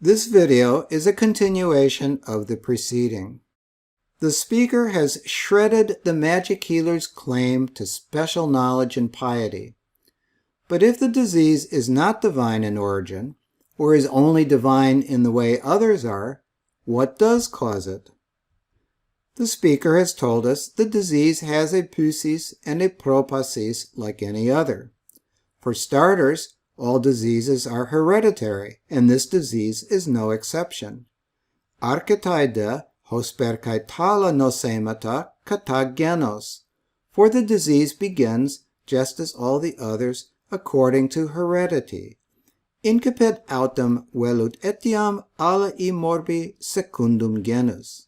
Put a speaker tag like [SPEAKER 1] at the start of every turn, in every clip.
[SPEAKER 1] This video is a continuation of the preceding. The speaker has shredded the magic healer's claim to special knowledge and piety. But if the disease is not divine in origin, or is only divine in the way others are, what does cause it? The speaker has told us the disease has a physis and a propasis like any other. For starters, all diseases are hereditary, and this disease is no exception. Archetaide hosperkaitala nosemata katagenos, for the disease begins, just as all the others, according to heredity. Incipit autem velut etiam alla I morbi secundum genus.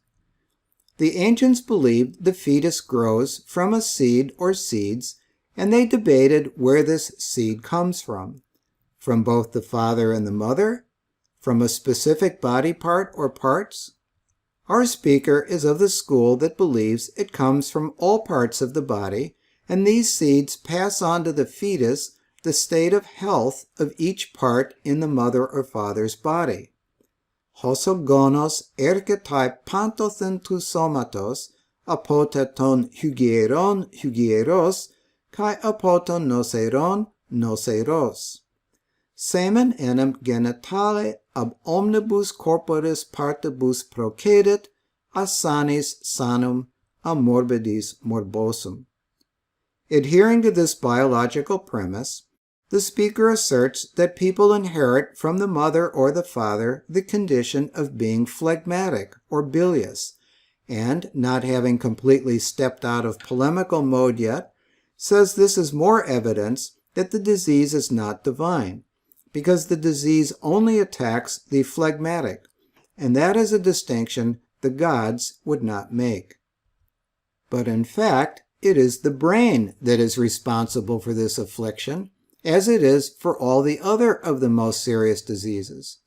[SPEAKER 1] The ancients believed the fetus grows from a seed or seeds, and they debated where this seed comes from both the father and the mother, from a specific body part or parts. Our speaker is of the school that believes it comes from all parts of the body, and these seeds pass on to the fetus the state of health of each part in the mother or father's body. Hosogonos ergetai pantothen tu somatos, apoteton hygieros, kai apoton noseros. Semen enim genitale ab omnibus corporis partibus procedit, a sanis sanum, a morbidis morbosum. Adhering to this biological premise, the speaker asserts that people inherit from the mother or the father the condition of being phlegmatic or bilious, and, not having completely stepped out of polemical mode yet, says this is more evidence that the disease is not divine, because the disease only attacks the phlegmatic, and that is a distinction the gods would not make. But in fact, it is the brain that is responsible for this affliction, as it is for all the other of the most serious diseases.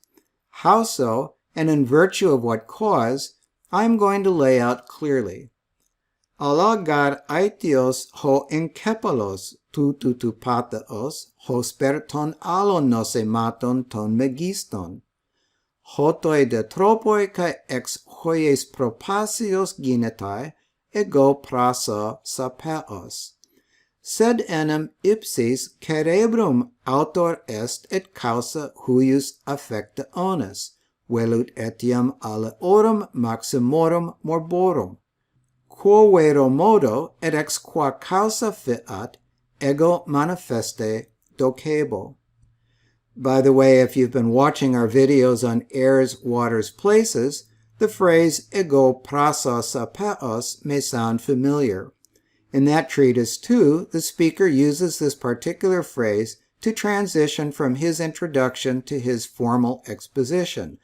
[SPEAKER 1] How so, and in virtue of what cause, I am going to lay out clearly. Alagar aetios ho enkepalos tu pateos, hosper ton alon nosematon ton megiston. Hotoi de tropoi kai ex hoies propasios ginetai, ego prasa sapeos. Sed enim ipsis cerebrum autor est et causa huius affecta onus, velut etiam aleorum maximorum morborum. Quo vero modo et ex qua causa fiat, ego manifeste docebo. By the way, if you've been watching our videos on airs, waters, places, the phrase ego prasa sapeos may sound familiar. In that treatise, too, the speaker uses this particular phrase to transition from his introduction to his formal exposition.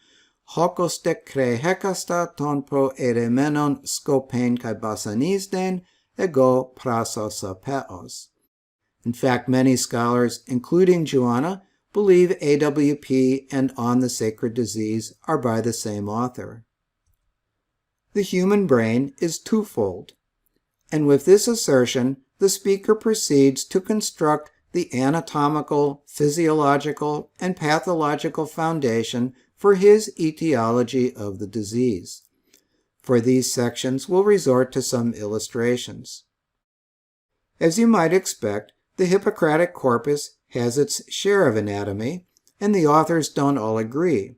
[SPEAKER 1] Hokos de kre hekasta ton pro eremenon scopen kai basanisden ego prasa sapeos. In fact, many scholars, including Joanna, believe AWP and On the Sacred Disease are by the same author. The human brain is twofold, and with this assertion, the speaker proceeds to construct the anatomical, physiological, and pathological foundation for his etiology of the disease. For these sections, we'll resort to some illustrations. As you might expect, the Hippocratic corpus has its share of anatomy, and the authors don't all agree.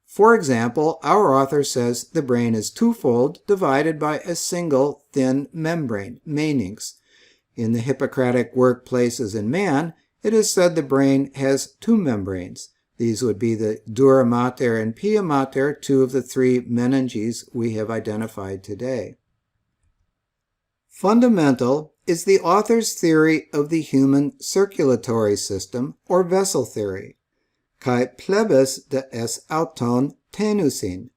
[SPEAKER 1] For example, our author says the brain is twofold, divided by a single thin membrane, meninx. In the Hippocratic work Places in Man, it is said the brain has two membranes. These would be the dura mater and pia mater, two of the three meninges we have identified today. Fundamental is the author's theory of the human circulatory system, or vessel theory. Kai plebis de es auton tenusin,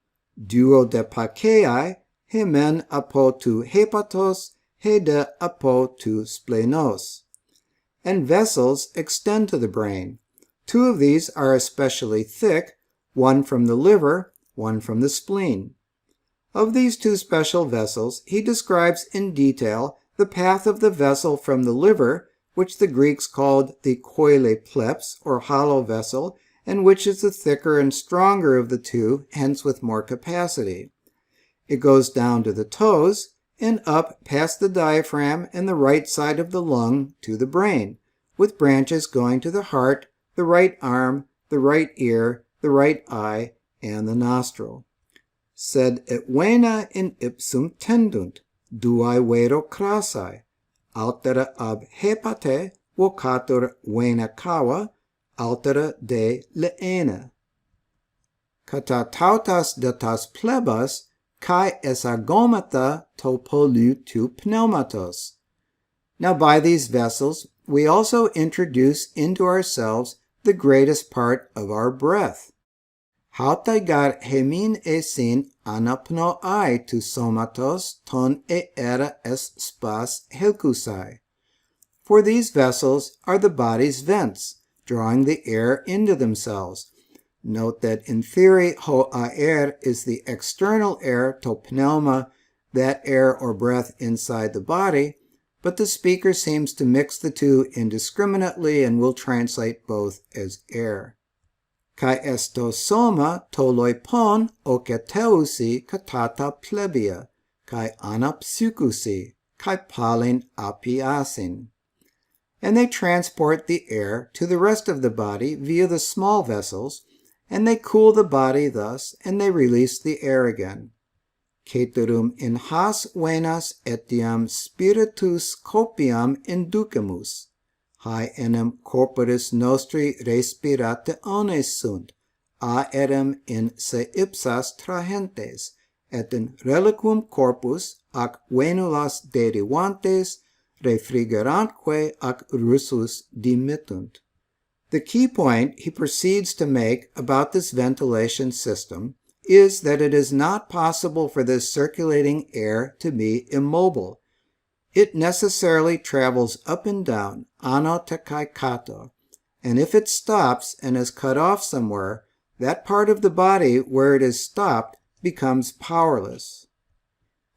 [SPEAKER 1] duo de pacei, he men apo tu hepatos, he de apo tu splenos. And vessels extend to the brain. Two of these are especially thick, one from the liver, one from the spleen. Of these two special vessels, he describes in detail the path of the vessel from the liver, which the Greeks called the koile pleps, or hollow vessel, and which is the thicker and stronger of the two, hence with more capacity. It goes down to the toes and up past the diaphragm and the right side of the lung to the brain, with branches going to the heart, the right arm, the right ear, the right eye, and the nostril. Sed et vena in ipsum tendunt, duae vero crassae, altera ab hepate vocatur vena cava, altera de leena. Cata tautas datas plebas, kai esagomata to pollutu pneumatos. Now by these vessels we also introduce into ourselves the greatest part of our breath. Haute gar hemin esin anapno ai tu somatos ton e era es spas helkusai. For these vessels are the body's vents, drawing the air into themselves. Note that in theory, ho aer is the external air, to pneuma, that air or breath inside the body, but the speaker seems to mix the two indiscriminately and will translate both as air. Kai esto soma toloi pon oketeusi katata plebia, kai anapsukusi, kai palin apiasin. And they transport the air to the rest of the body via the small vessels, and they cool the body thus, and they release the air again. Ceterum in has venas etiam spiritus copiam inducemus, hae enem corporis nostri respirationes sunt, aerem in se ipsas trahentes, et in reliquum corpus ac venulas derivantes refrigerantque ac russus dimittunt. The key point he proceeds to make about this ventilation system is that it is not possible for this circulating air to be immobile. It necessarily travels up and down, ano te kai kato, and if it stops and is cut off somewhere, that part of the body where it is stopped becomes powerless.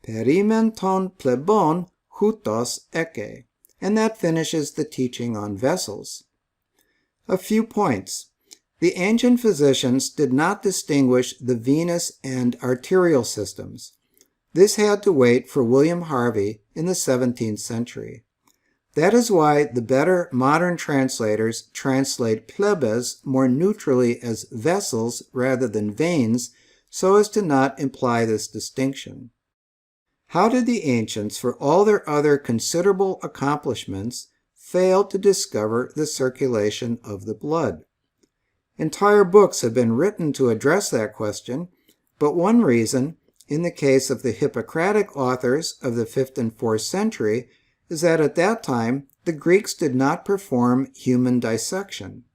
[SPEAKER 1] Perimenton plebon hutos eke, and that finishes the teaching on vessels. A few points. The ancient physicians did not distinguish the venous and arterial systems. This had to wait for William Harvey in the 17th century. That is why the better modern translators translate plebes more neutrally as vessels rather than veins, so as to not imply this distinction. How did the ancients, for all their other considerable accomplishments, fail to discover the circulation of the blood? Entire books have been written to address that question, but one reason, in the case of the Hippocratic authors of the 5th and 4th century, is that at that time the Greeks did not perform human dissection.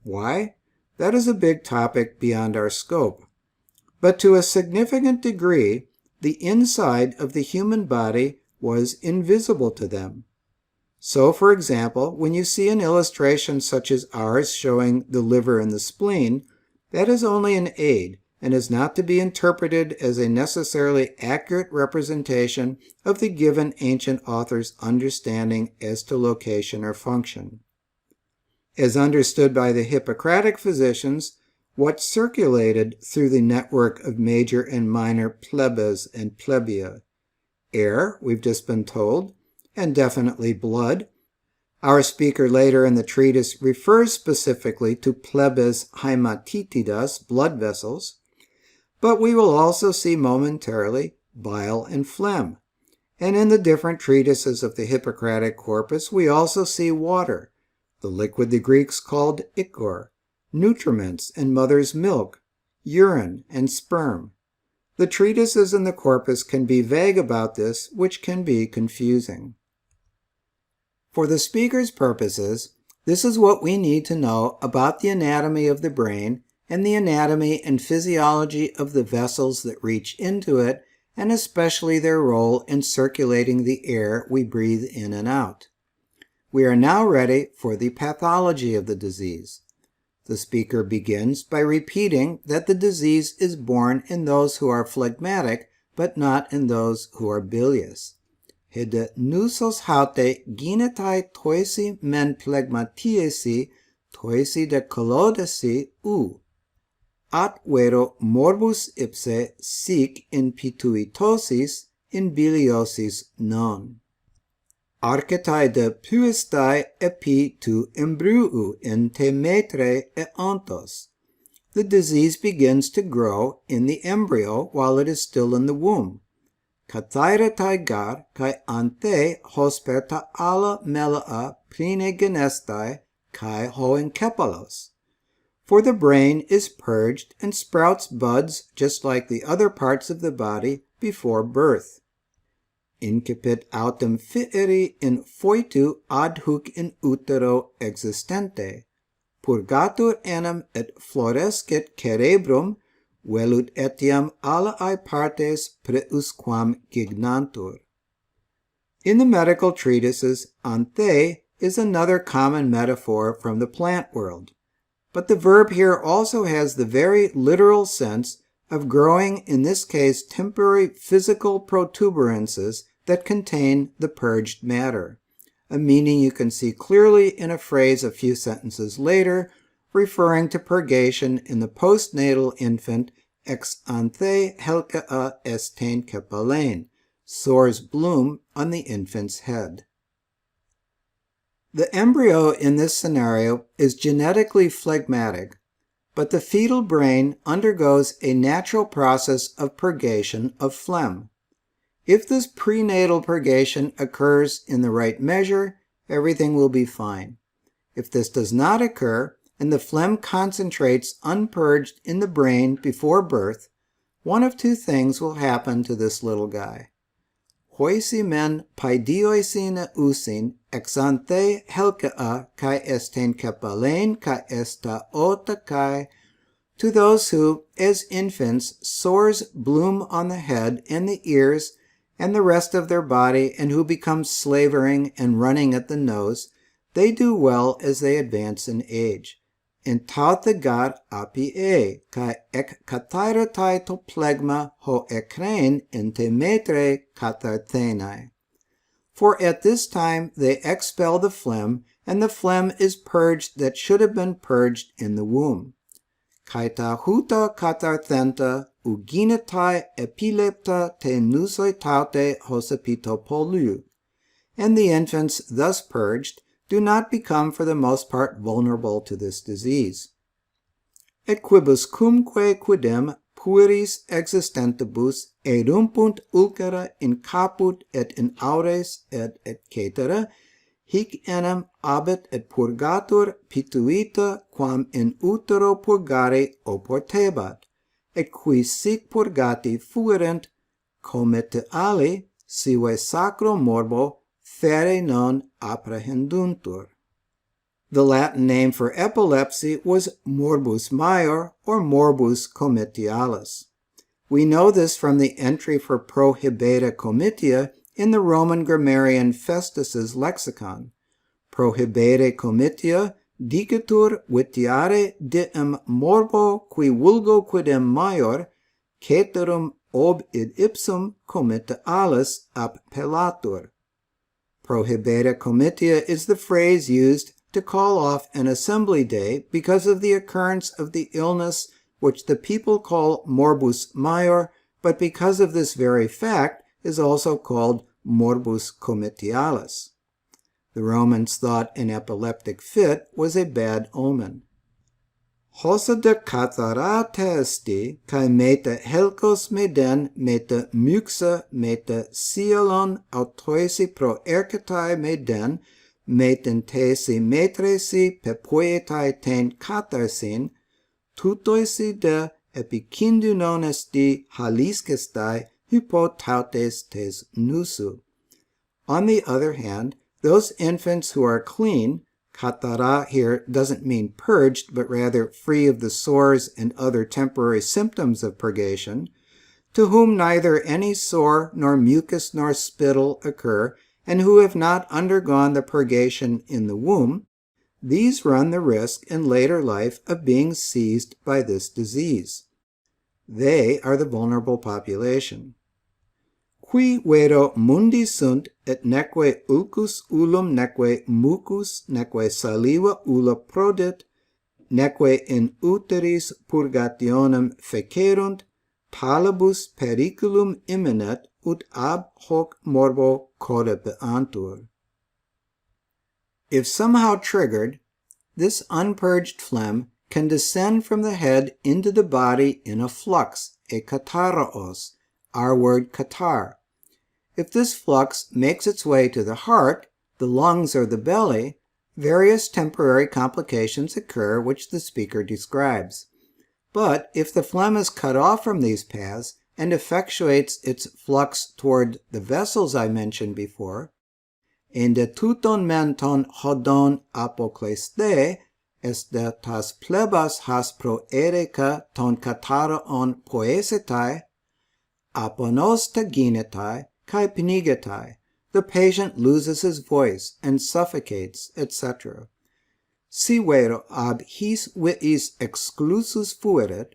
[SPEAKER 1] Why? That is a big topic beyond our scope. But to a significant degree, the inside of the human body was invisible to them. So, for example, when you see an illustration such as ours showing the liver and the spleen, that is only an aid and is not to be interpreted as a necessarily accurate representation of the given ancient author's understanding as to location or function. As understood by the Hippocratic physicians, what circulated through the network of major and minor plebes and plebia? Air, we've just been told, and definitely blood. Our speaker later in the treatise refers specifically to plebes haematitidas, blood vessels, but we will also see momentarily bile and phlegm. And in the different treatises of the Hippocratic corpus, we also see water, the liquid the Greeks called ichor, nutriments and mother's milk, urine and sperm. The treatises in the corpus can be vague about this, which can be confusing. For the speaker's purposes, this is what we need to know about the anatomy of the brain and the anatomy and physiology of the vessels that reach into it, and especially their role in circulating the air we breathe in and out. We are now ready for the pathology of the disease. The speaker begins by repeating that the disease is born in those who are phlegmatic, but not in those who are bilious. Hede nusos haute ginetai toisi men phlegmatiesi toisi de collodesi u, at vero morbus ipse sic in pituitosis in biliosis non. Archetai de puistai epi tu embryu in te metre e ontos. The disease begins to grow in the embryo while it is still in the womb. Kathairatai gar kai ante hosperta ala melaa prine genestai kai hoenkepalos. For the brain is purged and sprouts buds just like the other parts of the body before birth. Incipit autem fieri in foetu ad huc in utero existente. Purgatur enim et florescit cerebrum, velut etiam alae partes preusquam gignantur. In the medical treatises, anthe is another common metaphor from the plant world, but the verb here also has the very literal sense of growing, in this case, temporary physical protuberances that contain the purged matter, a meaning you can see clearly in a phrase a few sentences later, referring to purgation in the postnatal infant ex anthe helcaa estain kepalein, sores bloom on the infant's head. The embryo in this scenario is genetically phlegmatic, but the fetal brain undergoes a natural process of purgation of phlegm. If this prenatal purgation occurs in the right measure, everything will be fine. If this does not occur, and the phlegm concentrates unpurged in the brain before birth, one of two things will happen to this little guy. Hoisi men paidioisine usin exanthe helcaa kai esten kepalein kai esta ota kai. To those who, as infants, sores bloom on the head and the ears and the rest of their body, and who become slavering and running at the nose, they do well as they advance in age. In taute gar apie, kai ek kathairatai to plegma ho ekrein in te metre katharthenai. For at this time they expel the phlegm, and the phlegm is purged that should have been purged in the womb. Kai ta huta katharthenta uginatai epilepta te nusoi taute hosepito polu. And the infants thus purged do not become for the most part vulnerable to this disease. Et quibus cumque quidem pueris existentibus erumpunt ulcera in caput et in aures et cetera, hic enim abit et purgatur pituita quam in utero purgare oportebat, et qui sic purgati fuerent, comite ali, sive sacro morbo, fere non apprehenduntur. The Latin name for epilepsy was morbus major or morbus comitialis. We know this from the entry for prohibita comitia in the Roman grammarian Festus's lexicon. Prohibere comitia dicetur vitiare diem morbo qui vulgo quidem major, ceterum ob id ipsum comitialis appellatur. Prohibita comitia is the phrase used to call off an assembly day because of the occurrence of the illness which the people call morbus major, but because of this very fact is also called morbus comitialis. The Romans thought an epileptic fit was a bad omen. Hosa de catharate esti, kai meta helcos meden, meta muxa, meta sialon autoisi pro ercetai meden, meten tesi metresi pepoetai ten catharsin, tutoisi de epicindunon esti haliscestai hypotautes tes nusu. On the other hand, those infants who are clean, kathara here doesn't mean purged, but rather free of the sores and other temporary symptoms of purgation, to whom neither any sore nor mucus nor spittle occur, and who have not undergone the purgation in the womb, these run the risk in later life of being seized by this disease. They are the vulnerable population. Qui vero mundi sunt, et neque ulcus ullum neque mucus neque saliva ulla prodit, neque in uteris purgationem fecerunt, talibus periculum imminet, ut ab hoc morbo codepeantur. If somehow triggered, this unpurged phlegm can descend from the head into the body in a flux, a kataraos, our word katar. If this flux makes its way to the heart, the lungs, or the belly, various temporary complications occur which the speaker describes. But if the phlegm is cut off from these paths and effectuates its flux toward the vessels I mentioned before, inde tuton menton hodon apokleste, este tas plebas has pro ereka ton kataraon poesetai, aponos taginetai, kai penigetai, the patient loses his voice and suffocates, etc. Si vero ab his viis exclusus fuerit,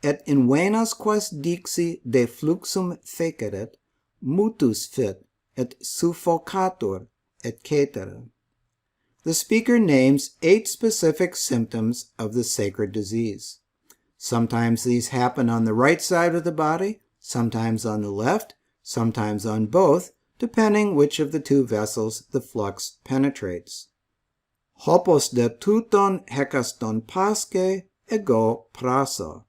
[SPEAKER 1] et in venas quas dixi de fluxum feceret, mutus fit, et suffocatur, etc. The speaker names 8 specific symptoms of the sacred disease. Sometimes these happen on the right side of the body, sometimes on the left, sometimes on both, depending which of the 2 vessels the flux penetrates. Hopos de tuton hekaston pasce ego praso.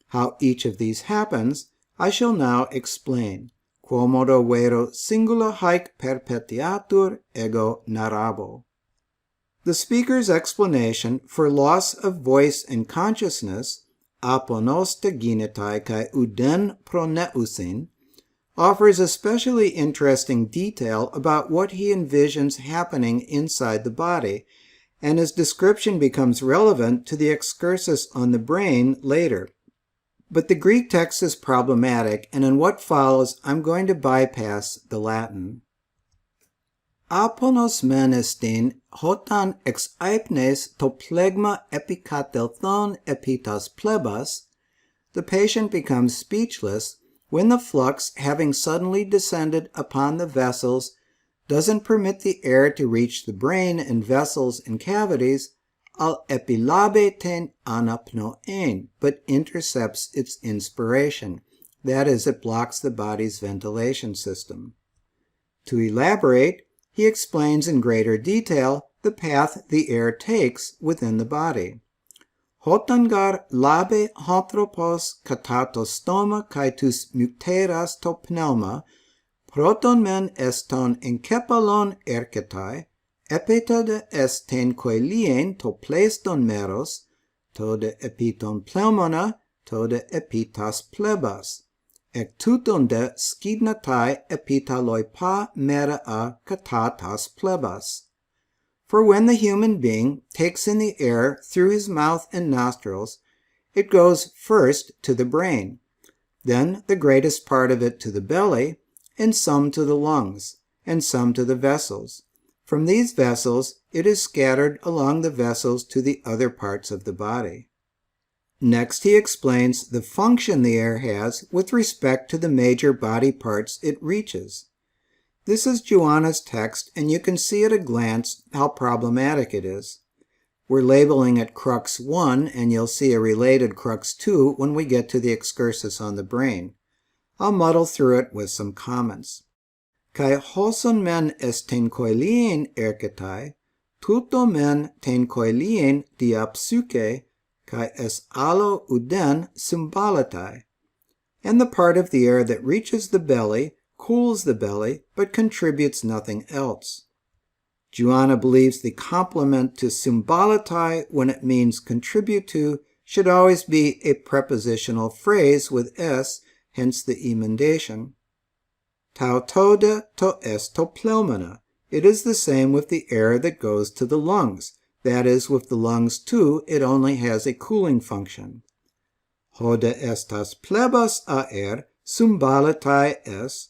[SPEAKER 1] How each of these happens, I shall now explain. Quomodo vero singula haec perpetiatur ego narrabo. The speaker's explanation for loss of voice and consciousness, aponos teginetai kai uden proneusin, offers especially interesting detail about what he envisions happening inside the body, and his description becomes relevant to the excursus on the brain later. But the Greek text is problematic, and in what follows, I'm going to bypass the Latin. Aponos menestin hotan ex aipnes to plegma epikatelthon epitas plebas, the patient becomes speechless when the flux, having suddenly descended upon the vessels, doesn't permit the air to reach the brain and vessels and cavities, al epilabe ten anapnoen, but intercepts its inspiration. That is, it blocks the body's ventilation system. To elaborate, he explains in greater detail the path the air takes within the body. Hotangar labe anthropos katatostoma kaitus muteras to pneuma, proton men eston enkepalon erketai, epitade esten koilien to pleiston meros, to de epiton pneumona, to de epitas plebas, ec tuton de skidnatai epitaloi pa mera a katatas plebas. For when the human being takes in the air through his mouth and nostrils, it goes first to the brain, then the greatest part of it to the belly, and some to the lungs, and some to the vessels. From these vessels, it is scattered along the vessels to the other parts of the body. Next, he explains the function the air has with respect to the major body parts it reaches. This is Joanna's text, and you can see at a glance how problematic it is. We're labeling it Crux 1, and you'll see a related Crux 2 when we get to the excursus on the brain. I'll muddle through it with some comments. Kai hoson men est ten koilien erketai, tuto men ten koilien diapsuke, kai es allo uden symbolatai. And the part of the air that reaches the belly cools the belly, but contributes nothing else. Joanna believes the complement to symbolatai, when it means contribute to, should always be a prepositional phrase with s, hence the emendation. Tautode to est to pneumona. It is the same with the air that goes to the lungs. That is, with the lungs too, it only has a cooling function. Hode estas plebas aer symbolatai es.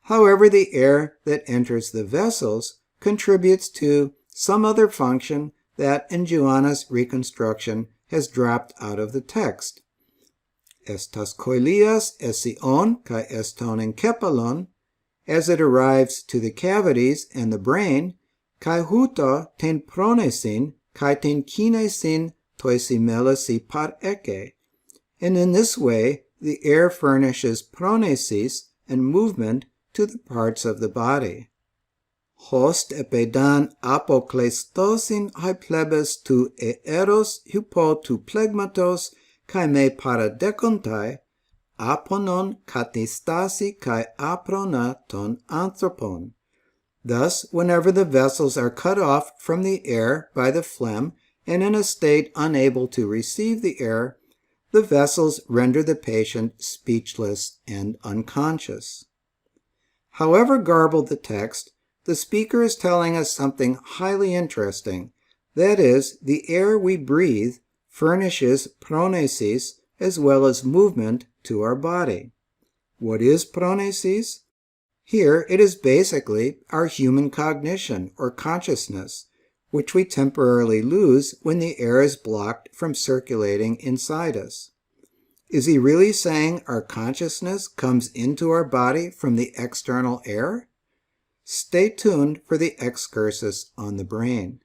[SPEAKER 1] However, the air that enters the vessels contributes to some other function that, in Joanna's reconstruction, has dropped out of the text. Estas koilias esion kai eston enkepalon, as it arrives to the cavities and the brain, kai huto ten pronesin, kai ten kinesin toisimelasi par eke. And in this way, the air furnishes pronesis and movement to the parts of the body. Host epedan apoklestosin hai plebes tu eros hypo tu plegmatos kai me paradekontai aponon katistasi kai aprona ton anthropon. Thus, whenever the vessels are cut off from the air by the phlegm and in a state unable to receive the air, the vessels render the patient speechless and unconscious. However garbled the text, the speaker is telling us something highly interesting. That is, the air we breathe furnishes pronesis as well as movement to our body. What is pronesis? Here it is basically our human cognition or consciousness, which we temporarily lose when the air is blocked from circulating inside us. Is he really saying our consciousness comes into our body from the external air? Stay tuned for the excursus on the brain.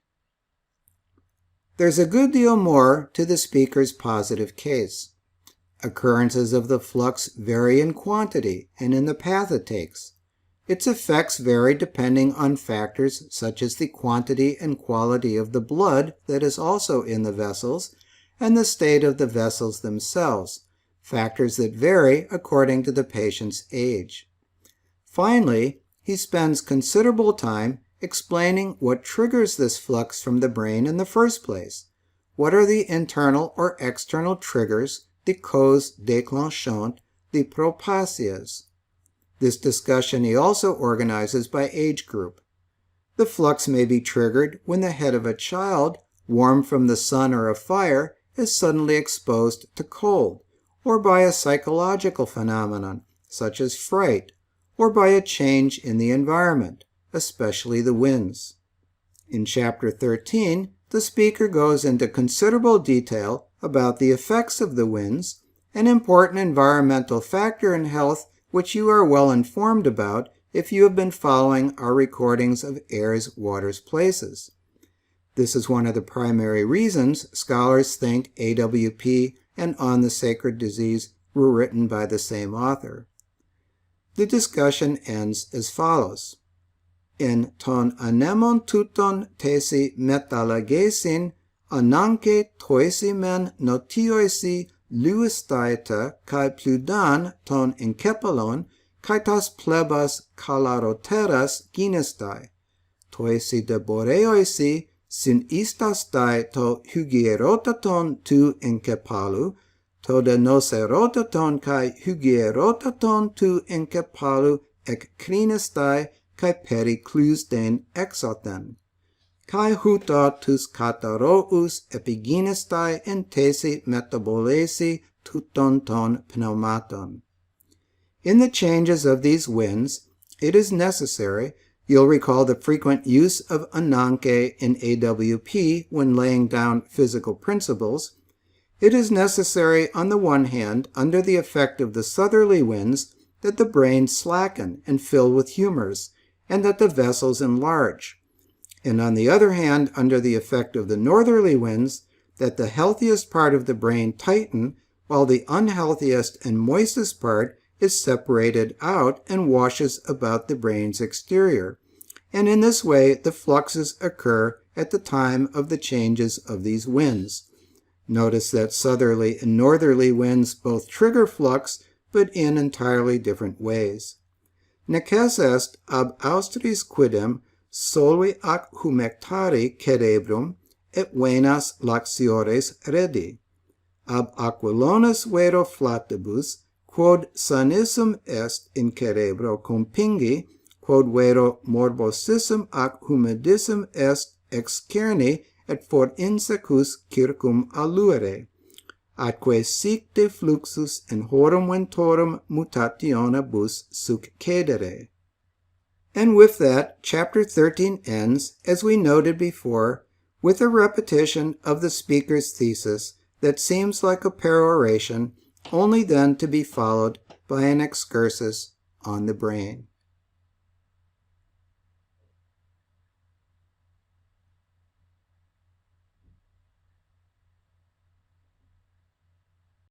[SPEAKER 1] There's a good deal more to the speaker's positive case. Occurrences of the flux vary in quantity and in the path it takes. Its effects vary depending on factors such as the quantity and quality of the blood that is also in the vessels and the state of the vessels themselves, factors that vary according to the patient's age. Finally, he spends considerable time explaining what triggers this flux from the brain in the first place. What are the internal or external triggers, the causes déclenchantes, the propacias? This discussion he also organizes by age group. The flux may be triggered when the head of a child, warm from the sun or a fire, is suddenly exposed to cold, or by a psychological phenomenon, such as fright, or by a change in the environment, especially the winds. In Chapter 13, the speaker goes into considerable detail about the effects of the winds, an important environmental factor in health which you are well informed about if you have been following our recordings of airs, waters, places. This is one of the primary reasons scholars think AWP and On the Sacred Disease were written by the same author. The discussion ends as follows. En ton anemon tuton tesi metalagesin ananke toisimen notioisi luistaita kai pludan ton enkepalon kai tas plebas kalaroteras ginestai. Toisi de boreoisi sin istastai to hygierotaton tu enkepalu, to de noserotaton kai hygierotaton tu enkepalu ek krinestai kai periclus den exoten. Kai huta tus katarous epiginestai en tesi metabolesi tuton ton pneumaton. In the changes of these winds, it is necessary, you'll recall the frequent use of ananke in AWP when laying down physical principles, it is necessary on the one hand, under the effect of the southerly winds, that the brain slacken and fill with humors, and that the vessels enlarge. And on the other hand, under the effect of the northerly winds, that the healthiest part of the brain tighten, while the unhealthiest and moistest part is separated out and washes about the brain's exterior. And in this way, the fluxes occur at the time of the changes of these winds. Notice that southerly and northerly winds both trigger flux, but in entirely different ways. Neces est ab austris quidem solvi ac humectari cerebrum et venas laxiores redi. Ab aquilonis vero flatibus, quod sanissum est in cerebro compingi, quod vero morbosissum ac humidissum est excerni et for insecus circum alluere, atque sic de fluxus in horum ventorum mutationibus succedere. And with that, Chapter 13 ends, as we noted before, with a repetition of the speaker's thesis that seems like a peroration, only then to be followed by an excursus on the brain.